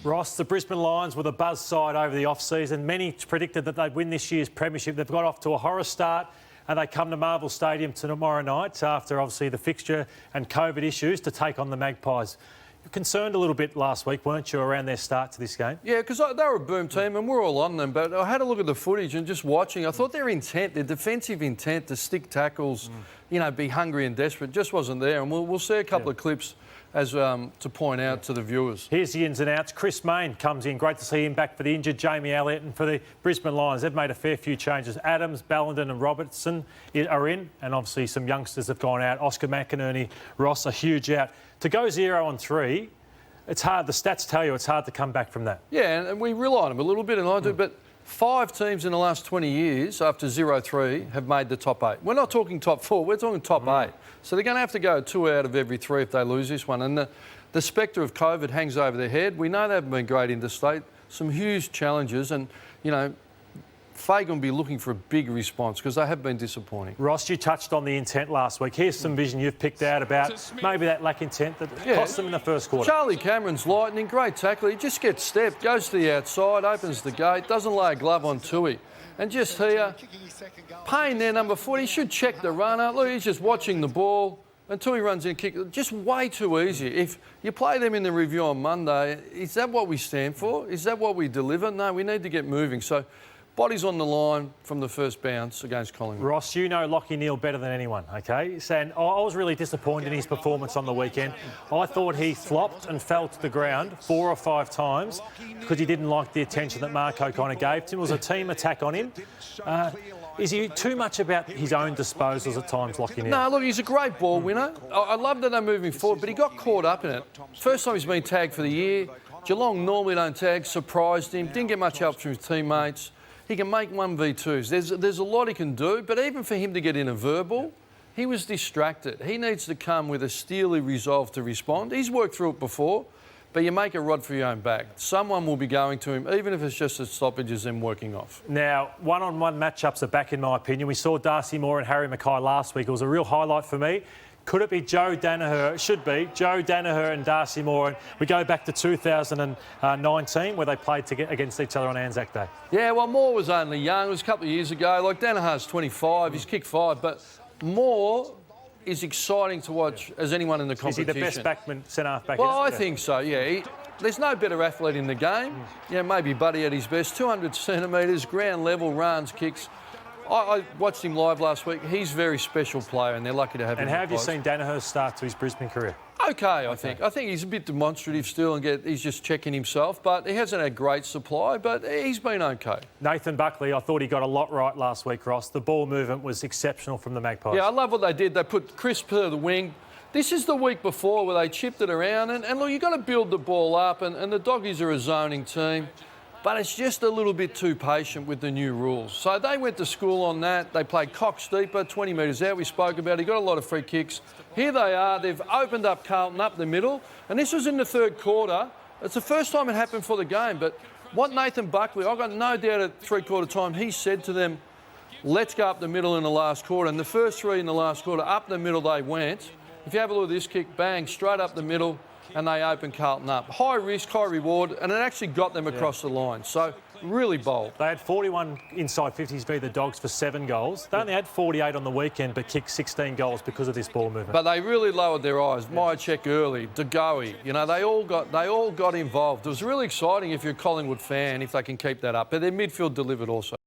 Ross, the Brisbane Lions were the buzz side over the off-season. Many predicted that they'd win this year's premiership. They've got off to a horror start and they come to Marvel Stadium tomorrow night after obviously the fixture and COVID issues to take on the Magpies. You were concerned a little bit last week, weren't you, around their start to this game? Yeah, because they were a boom team and we're all on them. But I had a look at the footage and just watching, I thought their intent, their defensive intent to stick tackles, you know, be hungry and desperate, just wasn't there. And we'll see a couple of clips as to point out to the viewers. Here's the ins and outs. Chris Mayne comes in. Great to see him back for the injured Jamie Elliott. And for the Brisbane Lions, they've made a fair few changes. Adams, Ballenden and Robertson are in. And obviously some youngsters have gone out. Oscar McInerney, Ross, a huge out. To go 0-3, it's hard. The stats tell you it's hard to come back from that. Yeah, and we rely on them a little bit, and I do, but 5 teams in the last 20 years after 0-3 have made the top 8. We're not talking top 4, we're talking top 8. So they're going to have to go 2 out of every 3 if they lose this one. And the spectre of COVID hangs over their head. We know they haven't been great interstate. Some huge challenges and, you know, Fagan will be looking for a big response because they have been disappointing. Ross, you touched on the intent last week. Here's some vision you've picked out about maybe that lack intent that cost them in the first quarter. Charlie Cameron's lightning, great tackler. He just gets stepped, goes to the outside, opens the gate, doesn't lay a glove on Tui. And just here, Payne there, number 40, he should check the runner. Look, he's just watching the ball until he runs in and kicks. Just way too easy. If you play them in the review on Monday, is that what we stand for? Is that what we deliver? No, we need to get moving. So, body's on the line from the first bounce against Collingwood. Ross, you know Lachie Neale better than anyone, OK? And I was really disappointed in his performance on the weekend. I thought he flopped and fell to the ground 4 or 5 times because he didn't like the attention that Marco kind of gave to him. It was a team attack on him. Is he too much about his own disposals at times, Lachie Neale? No, look, he's a great ball winner. I love that they're moving forward, but he got caught up in it. First time he's been tagged for the year. Geelong normally don't tag, surprised him, didn't get much help from his teammates. He can make 1v2s. There's a lot he can do, but even for him to get in a verbal, he was distracted. He needs to come with a steely resolve to respond. He's worked through it before, but you make a rod for your own back. Someone will be going to him, even if it's just a stoppages and working off. Now, one-on-one matchups are back, in my opinion. We saw Darcy Moore and Harry Mackay last week. It was a real highlight for me. Could it be Joe Daniher? It should be Joe Daniher and Darcy Moore. And we go back to 2019 where they played against each other on Anzac Day. Yeah, well, Moore was only young. It was a couple of years ago. Like, Daniher's 25. He's kicked 5. But Moore is exciting to watch as anyone in the competition. Is he the best backman, centre-half back? Well, I think so, yeah. There's no better athlete in the game. Yeah, maybe Buddy at his best. 200 centimetres, ground level, runs, kicks. I watched him live last week. He's a very special player and they're lucky to have him. And how have you seen Daniher's start to his Brisbane career? Okay, I think. I think he's a bit demonstrative still and he's just checking himself, but he hasn't had great supply, but he's been okay. Nathan Buckley, I thought he got a lot right last week, Ross. The ball movement was exceptional from the Magpies. Yeah, I love what they did. They put Chris to the wing. This is the week before where they chipped it around and look, you've got to build the ball up and the Doggies are a zoning team. But it's just a little bit too patient with the new rules. So they went to school on that. They played Cox deeper, 20 metres out, we spoke about. He got a lot of free kicks. Here they are. They've opened up Carlton up the middle. And this was in the 3rd quarter. It's the first time it happened for the game. But what Nathan Buckley, I've got no doubt at 3/4 time, he said to them, let's go up the middle in the last quarter. And the first 3 in the last quarter, up the middle they went. If you have a look at this kick, bang, straight up the middle. And they opened Carlton up. High risk, high reward, and it actually got them across the line. So, really bold. They had 41 inside 50s v the Dogs for 7 goals. They only had 48 on the weekend, but kicked 16 goals because of this ball movement. But they really lowered their eyes. Myercheck early, DeGoey, you know, they all got involved. It was really exciting if you're a Collingwood fan, if they can keep that up. But their midfield delivered also.